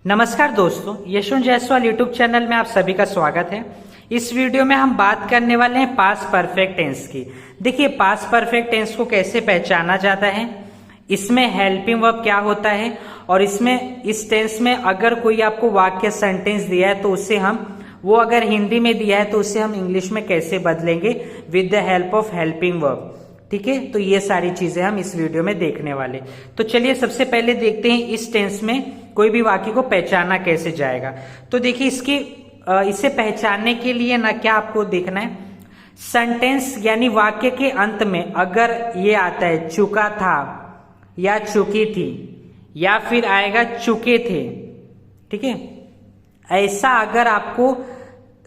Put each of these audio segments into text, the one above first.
नमस्कार दोस्तों, Yashwant Jaiswal YouTube channel में आप सभी का स्वागत है। इस वीडियो में हम बात करने वाले हैं पास्ट परफेक्ट टेंस की। देखिए, पास्ट परफेक्ट टेंस को कैसे पहचाना जाता है, इसमें हेल्पिंग वर्ब क्या होता है और इसमें इस टेंस में अगर कोई आपको वाक्य सेंटेंस दिया है तो उसे हम वो अगर हिंदी में दिया है तो उसे हम इंग्लिश में कैसे बदलेंगे with the help of helping verb. ठीक है, तो ये सारी चीजें हम इस वीडियो में देखने वाले। तो चलिए सबसे पहले देखते हैं इस टेंस में कोई भी वाक्य को पहचाना कैसे जाएगा। तो देखिए इसे पहचानने के लिए ना क्या आपको देखना है, सेंटेंस यानी वाक्य के अंत में अगर ये आता है चुका था या चुकी थी या फिर आएगा चुके थे, ठीक है, ऐसा अगर आपको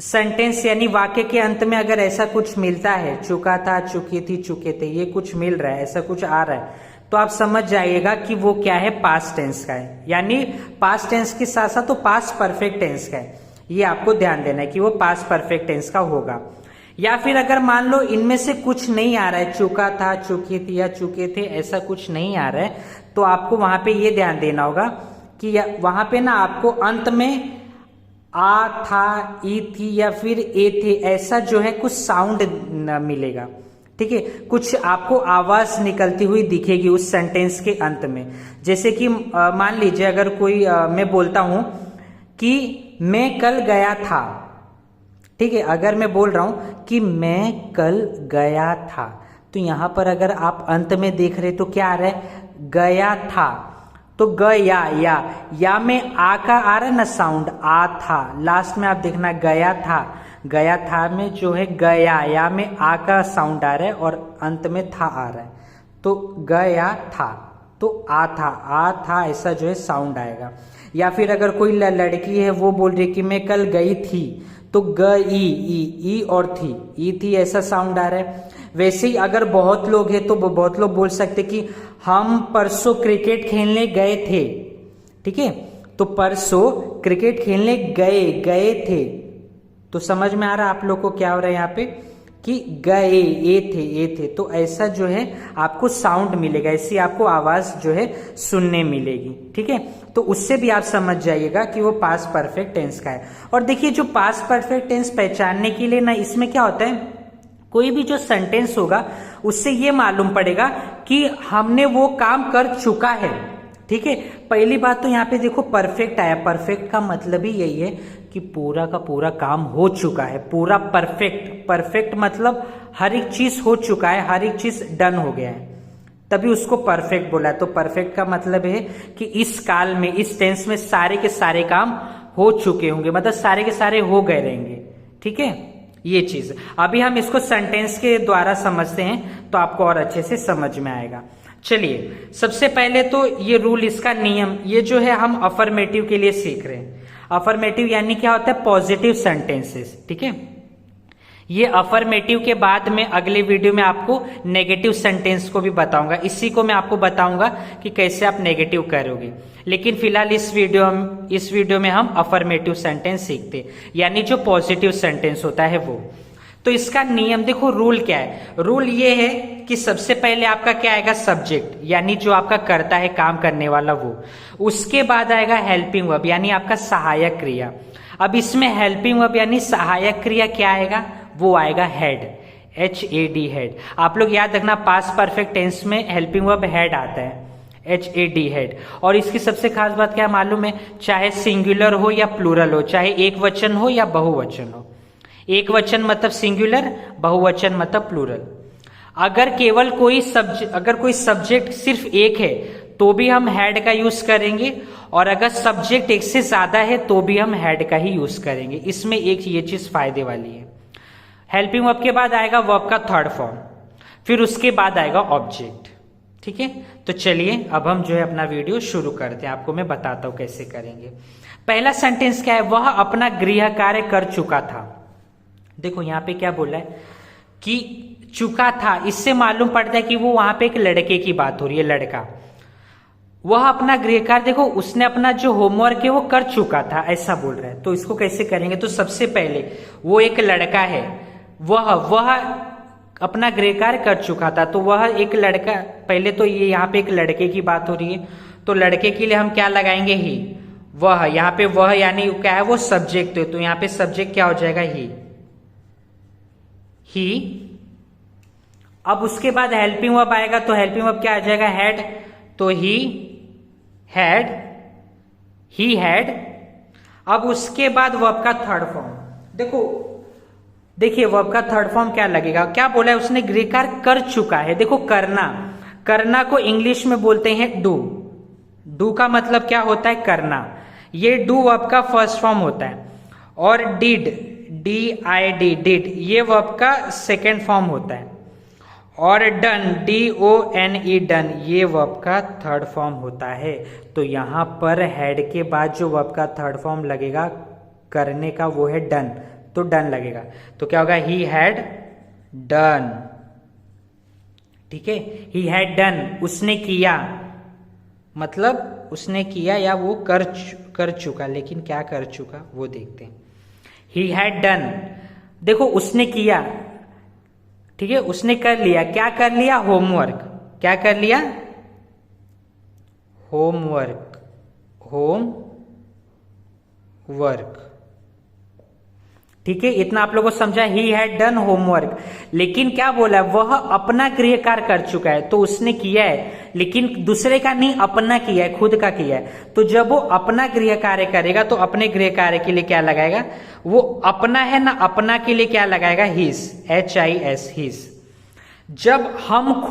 सेंटेंस यानी वाक्य के अंत में अगर ऐसा कुछ मिलता है, चुका था, चुकी थी, चुके थे, ये कुछ मिल रहा है, ऐसा कुछ आ रहा है, तो आप समझ जाइएगा कि वो क्या है, पास्ट टेंस का है। यानी पास्ट टेंस के साथ साथ तो पास्ट परफेक्ट टेंस का है। ये आपको ध्यान देना है कि वो पास्ट परफेक्ट टेंस का होगा। या फिर अगर मान लो इनमें से कुछ नहीं आ रहा है, चुका था, चुकी थी या चुके थे, ऐसा कुछ नहीं आ रहा है, तो आपको वहां पे ये ध्यान देना होगा कि वहां पे ना आपको अंत में आ था, ई थी या फिर ए थे, ऐसा जो है कुछ साउंड मिलेगा। ठीक है, कुछ आपको आवाज निकलती हुई दिखेगी उस सेंटेंस के अंत में। जैसे कि मान लीजिए अगर कोई मैं बोलता हूं कि मैं कल गया था, ठीक है, अगर मैं बोल रहा हूं कि मैं कल गया था, तो यहां पर अगर आप अंत में देख रहे तो क्या आ रहा है, गया था, तो गया या में आ का आ रहा है ना साउंड, आ था, लास्ट में आप देखना गया था में जो है गया या में आ का साउंड आ रहा है और अंत में था आ रहा है, तो गया था, तो आ था ऐसा जो है साउंड आएगा। या फिर अगर कोई लड़की है वो बोल रही कि मैं कल गई थी, तो गई, ई और थी, ई थी ऐसा साउंड आ रहा है। वैसे ही अगर बहुत लोग हैं तो बहुत लोग बोल सकते कि हम परसों क्रिकेट खेलने गए थे, ठीक है, तो परसों क्रिकेट खेलने गए थे, तो समझ में आ रहा है आप लोग को क्या हो रहा है यहाँ पे कि गए, ए थे, तो ऐसा जो है आपको साउंड मिलेगा, ऐसी आपको आवाज जो है सुनने मिलेगी। ठीक है, तो उससे भी आप समझ जाइएगा कि वो पास्ट परफेक्ट टेंस का है। और देखिए जो पास्ट परफेक्ट टेंस पहचानने के लिए ना इसमें क्या होता है, कोई भी जो सेंटेंस होगा उससे ये मालूम पड़ेगा कि हमने वो काम कर चुका है। ठीक है, पहली बात तो यहाँ पे देखो परफेक्ट आया, परफेक्ट का मतलब ही यही है कि पूरा का पूरा काम हो चुका है, पूरा परफेक्ट मतलब हर एक चीज हो चुका है, हर एक चीज डन हो गया है, तभी उसको परफेक्ट बोला है। तो परफेक्ट का मतलब है कि इस काल में, इस टेंस में सारे के सारे काम हो चुके होंगे, मतलब सारे के सारे हो गए रहेंगे। ठीक है, ये चीज अभी हम इसको सेंटेंस के द्वारा समझते हैं तो आपको और अच्छे से समझ में आएगा। चलिए सबसे पहले तो ये रूल, इसका नियम, ये जो है हम अफर्मेटिव के लिए सीख रहे हैं। अफर्मेटिव यानी क्या होता है, पॉजिटिव सेंटेंसेस। ठीक है, ये अफर्मेटिव के बाद में अगले वीडियो में आपको नेगेटिव सेंटेंस को भी बताऊंगा, इसी को मैं आपको बताऊंगा कि कैसे आप नेगेटिव करोगे। लेकिन फिलहाल इस वीडियो में हम अफर्मेटिव सेंटेंस सीखते, यानी जो पॉजिटिव सेंटेंस होता है वो। तो इसका नियम देखो, रूल क्या है, रूल ये है कि सबसे पहले आपका क्या आएगा, सब्जेक्ट, यानी जो आपका करता है काम करने वाला वो, उसके बाद आएगा हेल्पिंग वर्ब यानी आपका सहायक क्रिया। अब इसमें हेल्पिंग वर्ब यानी सहायक क्रिया क्या आएगा, वो आएगा हेड, HAD, हेड। आप लोग याद रखना पास्ट परफेक्ट टेंस में हेल्पिंग वर्ब हेड आता है, HAD, हेड। और इसकी सबसे खास बात क्या मालूम है, चाहे सिंगुलर हो या प्लूरल हो, चाहे एक वचन हो या बहुवचन हो, एक वचन मतलब सिंगुलर, बहुवचन मतलब प्लूरल। अगर कोई सब्जेक्ट सिर्फ एक है तो भी हम हेड का यूज करेंगे, और अगर सब्जेक्ट एक से ज्यादा है तो भी हम हेड का ही यूज करेंगे। इसमें एक ये चीज फायदे वाली है। हेल्पिंग वर्ब के बाद आएगा वर्ब का थर्ड फॉर्म, फिर उसके बाद आएगा ऑब्जेक्ट। ठीक है, तो चलिए अब हम जो है अपना वीडियो शुरू करते हैं, आपको मैं बताता हूं कैसे करेंगे। पहला सेंटेंस क्या है, वह अपना गृह कार्य कर चुका था। देखो यहां पे क्या बोला है कि चुका था, इससे मालूम पड़ता है कि वो वहां पे एक लड़के की बात हो रही है, लड़का। वह अपना गृह कार्य, देखो उसने अपना जो होमवर्क है वो कर चुका था, ऐसा बोल रहा है। तो इसको कैसे करेंगे, तो सबसे पहले वो एक लड़का है, वह अपना गृह कार्य कर चुका था, तो वह एक लड़का, पहले तो ये यहाँ पे एक लड़के की बात हो रही है, तो लड़के के लिए हम क्या लगाएंगे, ही। वह, यहाँ पे वह यानी क्या है, वो सब्जेक्ट है, तो यहाँ पे सब्जेक्ट क्या हो जाएगा, ही। अब उसके बाद हेल्पिंग वर्ब आएगा, तो हेल्पिंग वर्ब क्या आ जाएगा, हैड, तो ही हैड। अब उसके बाद वर्ब का थर्ड फॉर्म देखिए वर्ब का थर्ड फॉर्म क्या लगेगा, क्या बोला है उसने, गृहकार कर चुका है। देखो करना को इंग्लिश में बोलते हैं डू का मतलब क्या होता है, करना। ये डू वर्ब का फर्स्ट फॉर्म होता है। और डिड ये वर्ब का सेकेंड फॉर्म होता है। और डन DONE डन ये वर्ब का थर्ड फॉर्म होता है। तो यहां पर हेड के बाद जो वर्ब का थर्ड फॉर्म लगेगा करने का वो है डन, तो डन लगेगा। तो क्या होगा, ही हैड डन। ठीक है, ही हैड डन, उसने किया, मतलब उसने किया या वो कर चुका, लेकिन क्या कर चुका वो देखते हैं। ही हैड डन, देखो उसने किया, ठीक है, उसने कर लिया, क्या कर लिया, होमवर्क। क्या कर लिया, होमवर्क। ठीक है, इतना आप लोगों को समझा, ही हैड डन होमवर्क। लेकिन क्या बोला, वह अपना गृह कार्य कर चुका है, तो उसने किया है, लेकिन दूसरे का नहीं, अपना किया है, खुद का किया है। तो जब वो अपना गृह कार्य करेगा तो अपने गृह कार्य के लिए क्या लगाएगा, वो अपना है ना, अपना के लिए क्या लगाएगा, हिज, HIS हिज। जब हम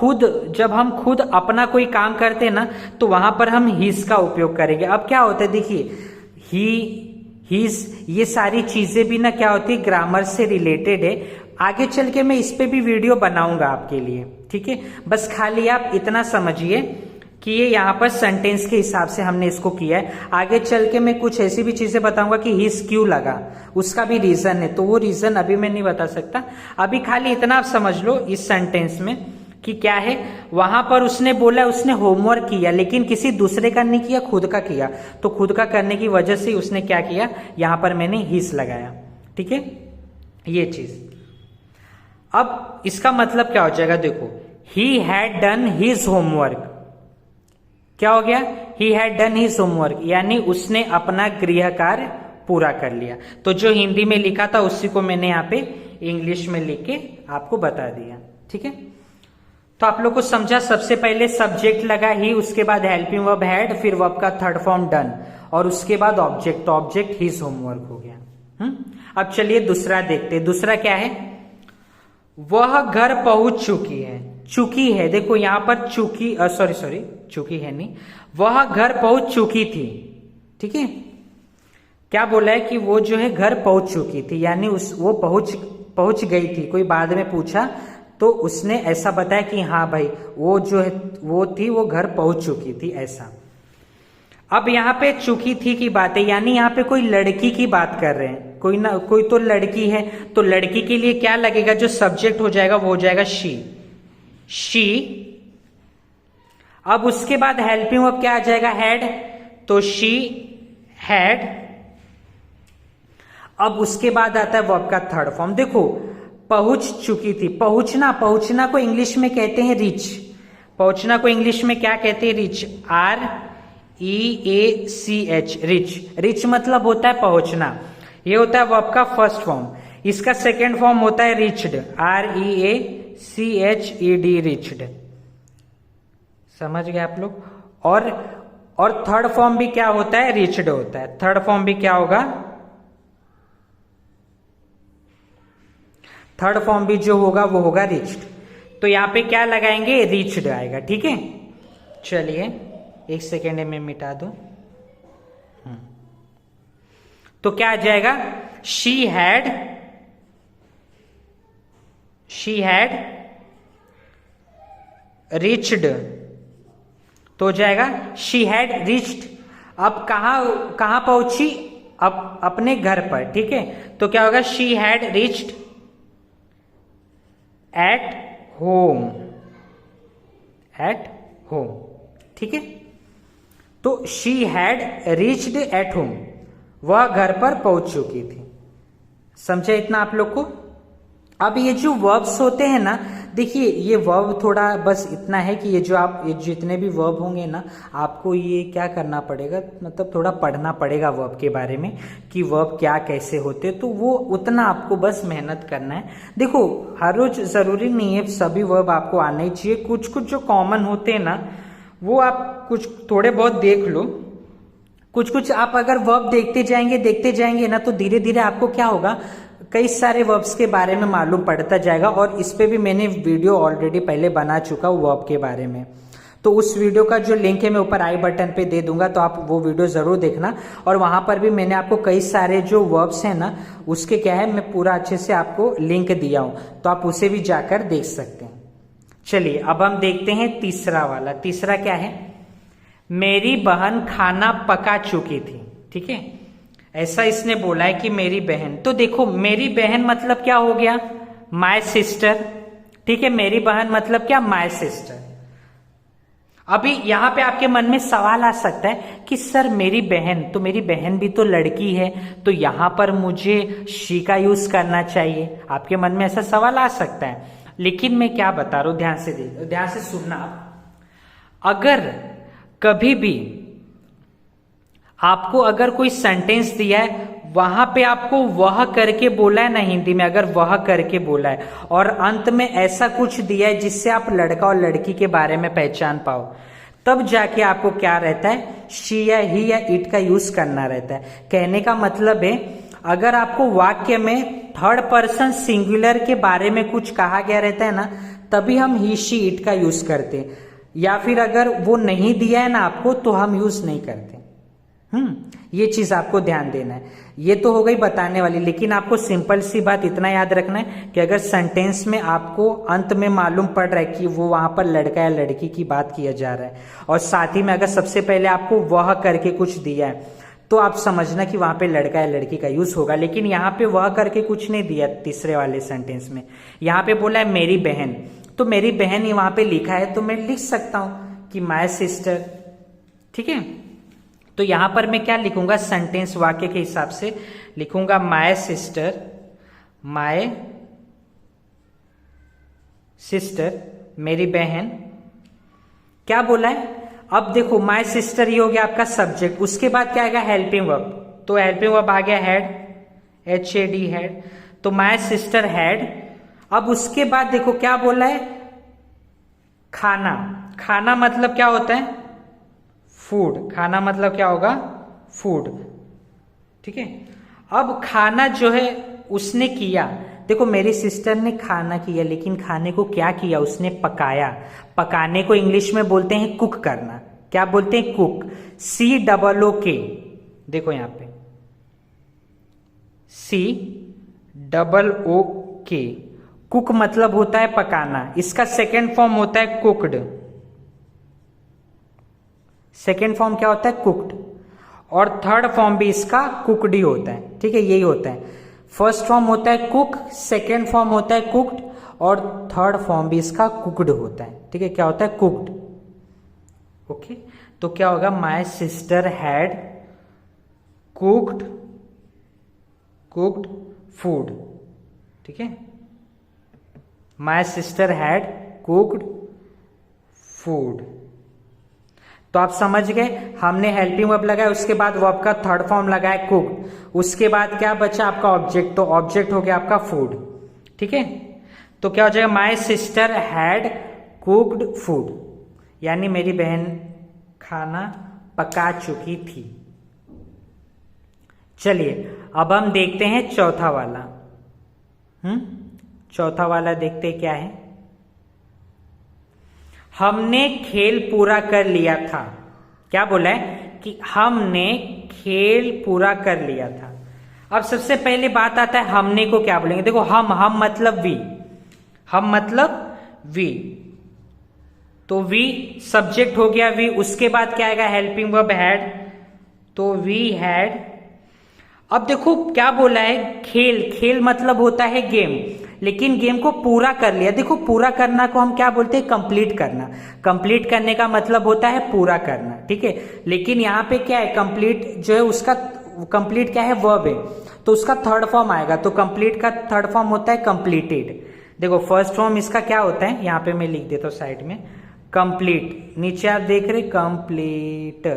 खुद अपना कोई काम करते हैं ना, तो वहां पर हम हिज का उपयोग करेंगे। अब क्या होता है, देखिए हिज, ये सारी चीजें भी ना क्या होती है, ग्रामर से रिलेटेड है। आगे चल के मैं इस पे भी वीडियो बनाऊंगा आपके लिए, ठीक है। बस खाली आप इतना समझिए कि ये यहाँ पर सेंटेंस के हिसाब से हमने इसको किया है। आगे चल के मैं कुछ ऐसी भी चीजें बताऊंगा कि हिज क्यों लगा, उसका भी रीजन है, तो वो रीजन अभी मैं नहीं बता सकता। अभी खाली इतना आप समझ लो इस सेंटेंस में कि क्या है, वहां पर उसने बोला उसने होमवर्क किया, लेकिन किसी दूसरे का नहीं किया, खुद का किया। तो खुद का करने की वजह से उसने क्या किया, यहां पर मैंने हिज लगाया। ठीक है, ये चीज। अब इसका मतलब क्या हो जाएगा, देखो he had done his homework. क्या हो गया, he had done his homework, यानी उसने अपना गृह कार्य पूरा कर लिया। तो जो हिंदी में लिखा था उसी को मैंने यहाँ पे इंग्लिश में लिख के आपको बता दिया। ठीक है, तो आप लोग को समझा, सबसे पहले सब्जेक्ट लगा ही, उसके बाद हेल्पिंग वर्ब हैड, फिर वर्ब का थर्ड फॉर्म डन, और उसके बाद ऑब्जेक्ट, तो ऑब्जेक्ट हिज होमवर्क हो गया। अब चलिए दूसरा देखते हैं। दूसरा क्या है, वह घर पहुंच चुकी है। देखो यहां पर चुकी है नहीं, वह घर पहुंच चुकी थी। ठीक है, क्या बोला है कि वो जो है घर पहुंच चुकी थी, यानी वो पहुंच गई थी। कोई बाद में पूछा तो उसने ऐसा बताया कि हाँ भाई वो जो है वो घर पहुंच चुकी थी, ऐसा। अब यहाँ पे चुकी थी की बात है, यानी यहाँ पे कोई लड़की की बात कर रहे हैं। कोई तो लड़की है, तो लड़की के लिए क्या लगेगा, जो सब्जेक्ट हो जाएगा वो हो जाएगा शी। अब उसके बाद हेल्पिंग वर्ब क्या आ जाएगा, हैड, तो शी हैड। अब उसके बाद आता है वर्ब का थर्ड फॉर्म। देखो पहुंच चुकी थी, पहुंचना को इंग्लिश में कहते हैं रिच। पहुंचना को इंग्लिश में क्या कहते हैं, रिच, REACH, रिच मतलब होता है पहुंचना। ये होता है वर्ब का फर्स्ट फॉर्म। इसका सेकेंड फॉर्म होता है रिच्ड, REACHED, रिच्ड। समझ गए आप लोग। और थर्ड फॉर्म भी क्या होता है, रिच्ड होता है। थर्ड फॉर्म भी क्या होगा, थर्ड फॉर्म भी जो होगा वो होगा रिच्ड। तो यहां पे क्या लगाएंगे, रिच्ड आएगा। ठीक है, चलिए एक सेकेंड में मिटा दो। तो क्या आ जाएगा, शी हैड रिच्ड, तो हो जाएगा शी हैड रिच्ड। अब कहां पहुंची, अब अपने घर पर। ठीक है, तो क्या होगा, she had reached at home. ठीक है, तो she had reached at home, वह घर पर पहुंच चुकी थी। समझे इतना आप लोग को। अब ये जो वर्ब्स होते हैं ना, देखिए ये वर्ब थोड़ा बस इतना है कि ये जितने भी वर्ब होंगे ना, आपको ये क्या करना पड़ेगा, मतलब थोड़ा पढ़ना पड़ेगा वर्ब के बारे में कि वर्ब क्या कैसे होते, तो वो उतना आपको बस मेहनत करना है। देखो हर रोज जरूरी नहीं है सभी वर्ब आपको आना ही चाहिए, कुछ कुछ जो कॉमन होते हैं ना वो आप कुछ थोड़े बहुत देख लो। कुछ कुछ आप अगर वर्ब देखते जाएंगे ना, तो धीरे धीरे आपको क्या होगा, कई सारे वर्ब्स के बारे में मालूम पड़ता जाएगा। और इस पे भी मैंने वीडियो ऑलरेडी पहले बना चुका हूँ वर्ब के बारे में, तो उस वीडियो का जो लिंक है मैं ऊपर आई बटन पे दे दूंगा, तो आप वो वीडियो जरूर देखना। और वहां पर भी मैंने आपको कई सारे जो वर्ब्स हैं ना, उसके क्या है मैं पूरा अच्छे से आपको लिंक दिया हूं, तो आप उसे भी जाकर देख सकते हैं। चलिए अब हम देखते हैं तीसरा वाला। तीसरा क्या है, मेरी बहन खाना पका चुकी थी। ठीक है, ऐसा इसने बोला है कि मेरी बहन, तो देखो मेरी बहन मतलब क्या हो गया, माय सिस्टर। ठीक है, मेरी बहन मतलब क्या, माय सिस्टर। अभी यहां पे आपके मन में सवाल आ सकता है कि सर मेरी बहन, तो मेरी बहन भी तो लड़की है, तो यहां पर मुझे शी का यूज करना चाहिए। आपके मन में ऐसा सवाल आ सकता है, लेकिन मैं क्या बता रहा हूं, ध्यान से सुनना। अगर कभी भी आपको अगर कोई सेंटेंस दिया है, वहां पे आपको वह करके बोला है ना, हिंदी में अगर वह करके बोला है, और अंत में ऐसा कुछ दिया है जिससे आप लड़का और लड़की के बारे में पहचान पाओ, तब जाके आपको क्या रहता है, शी या ही या इट का यूज करना रहता है। कहने का मतलब है, अगर आपको वाक्य में थर्ड पर्सन सिंगुलर के बारे में कुछ कहा गया रहता है ना, तभी हम ही शी इट का यूज करते हैं, या फिर अगर वो नहीं दिया है ना आपको, तो हम यूज नहीं करते। ये चीज आपको ध्यान देना है। ये तो हो गई बताने वाली, लेकिन आपको सिंपल सी बात इतना याद रखना है कि अगर सेंटेंस में आपको अंत में मालूम पड़ रहा है कि वो वहां पर लड़का या लड़की की बात किया जा रहा है, और साथ ही में अगर सबसे पहले आपको वह करके कुछ दिया है, तो आप समझना कि वहां पे लड़का या लड़की का यूज होगा। लेकिन यहाँ पे वह करके कुछ नहीं दिया तीसरे वाले सेंटेंस में, यहाँ पे बोला है मेरी बहन, तो मेरी बहन ही वहां पे लिखा है, तो मैं लिख सकता हूं कि माय सिस्टर। ठीक है, तो यहां पर मैं क्या लिखूंगा, सेंटेंस वाक्य के हिसाब से लिखूंगा माय सिस्टर, मेरी बहन। क्या बोला है, अब देखो माय सिस्टर ये हो गया आपका सब्जेक्ट, उसके बाद क्या आएगा, हेल्पिंग वर्ब। तो हेल्पिंग वर्ब आ गया हैड, HAD हैड, तो माय सिस्टर हैड। अब उसके बाद देखो क्या बोला है, खाना। खाना मतलब क्या होता है, फूड। खाना मतलब क्या होगा, फूड। ठीक है, अब खाना जो है उसने किया, देखो मेरी सिस्टर ने खाना किया, लेकिन खाने को क्या किया, उसने पकाया। पकाने को इंग्लिश में बोलते हैं कुक करना। क्या बोलते हैं, कुक, COOK। देखो यहां पे COOK, कुक मतलब होता है पकाना। इसका सेकेंड फॉर्म होता है कुक्ड। सेकेंड फॉर्म क्या होता है, कुक्ड, और थर्ड फॉर्म भी इसका कुक्ड ही होता है। ठीक है, यही होता है। फर्स्ट फॉर्म होता है कुक, सेकेंड फॉर्म होता है कुक्ड, और थर्ड फॉर्म भी इसका कुक्ड होता है। ठीक है, क्या होता है, कुक्ड। ओके, तो क्या होगा, my sister had cooked food. ठीक है, my sister had cooked food. तो आप समझ गए, हमने हेल्पिंग वर्ब लगाया, उसके बाद वर्ब का थर्ड फॉर्म लगाया कुक्ड, उसके बाद क्या बचा आपका ऑब्जेक्ट, तो ऑब्जेक्ट हो गया आपका फूड। ठीक है, तो क्या हो जाएगा, my sister had cooked food, यानी मेरी बहन खाना पका चुकी थी। चलिए अब हम देखते हैं चौथा वाला। चौथा वाला देखते क्या है, हमने खेल पूरा कर लिया था। क्या बोला है कि हमने खेल पूरा कर लिया था। अब सबसे पहले बात आता है हमने को क्या बोलेंगे, देखो हम मतलब वी, हम मतलब वी, तो वी सब्जेक्ट हो गया वी, उसके बाद क्या आएगा, हेल्पिंग वर्ब हैड, तो वी हैड। अब देखो क्या बोला है, खेल मतलब होता है गेम, लेकिन गेम को पूरा कर लिया। देखो पूरा करना को हम क्या बोलते हैं, कंप्लीट करना। कंप्लीट करने का मतलब होता है पूरा करना। ठीक है, लेकिन यहाँ पे क्या है, कंप्लीट जो है उसका कंप्लीट क्या है, वर्ब है, तो उसका थर्ड फॉर्म आएगा, तो कंप्लीट का थर्ड फॉर्म होता है कंप्लीटेड। देखो फर्स्ट फॉर्म इसका क्या होता है, यहां पे मैं लिख देता हूं साइड में, कंप्लीट। नीचे आप देख रहे कंप्लीट,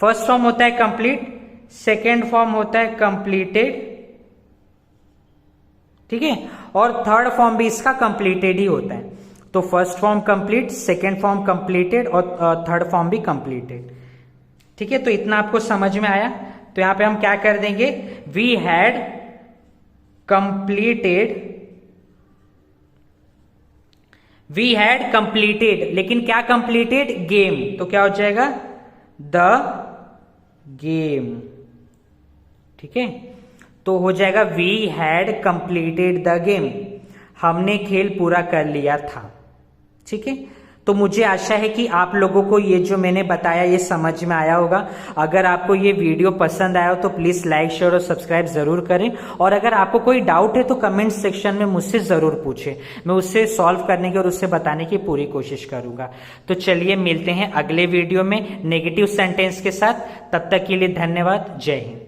फर्स्ट फॉर्म होता है कंप्लीट, सेकेंड फॉर्म होता है कंप्लीटेड, ठीक है, और थर्ड फॉर्म भी इसका कंप्लीटेड ही होता है। तो first form complete, second form completed और थर्ड फॉर्म भी कंप्लीटेड, ठीक है। तो इतना आपको समझ में आया। तो यहां पे हम क्या कर देंगे, वी हैड कंप्लीटेड, लेकिन क्या कंप्लीटेड, गेम, तो क्या हो जाएगा, द गेम, ठीक है। तो हो जाएगा we had completed the game, हमने खेल पूरा कर लिया था, ठीक है। तो मुझे आशा है कि आप लोगों को ये जो मैंने बताया ये समझ में आया होगा। अगर आपको ये वीडियो पसंद आया हो तो प्लीज लाइक, शेयर और सब्सक्राइब जरूर करें। और अगर आपको कोई डाउट है तो कमेंट सेक्शन में मुझसे जरूर पूछें, मैं उससे सॉल्व करने की और उससे बताने की पूरी कोशिश करूंगा। तो चलिए मिलते हैं अगले वीडियो में नेगेटिव सेंटेंस के साथ, तब तक के लिए धन्यवाद, जय हिंद।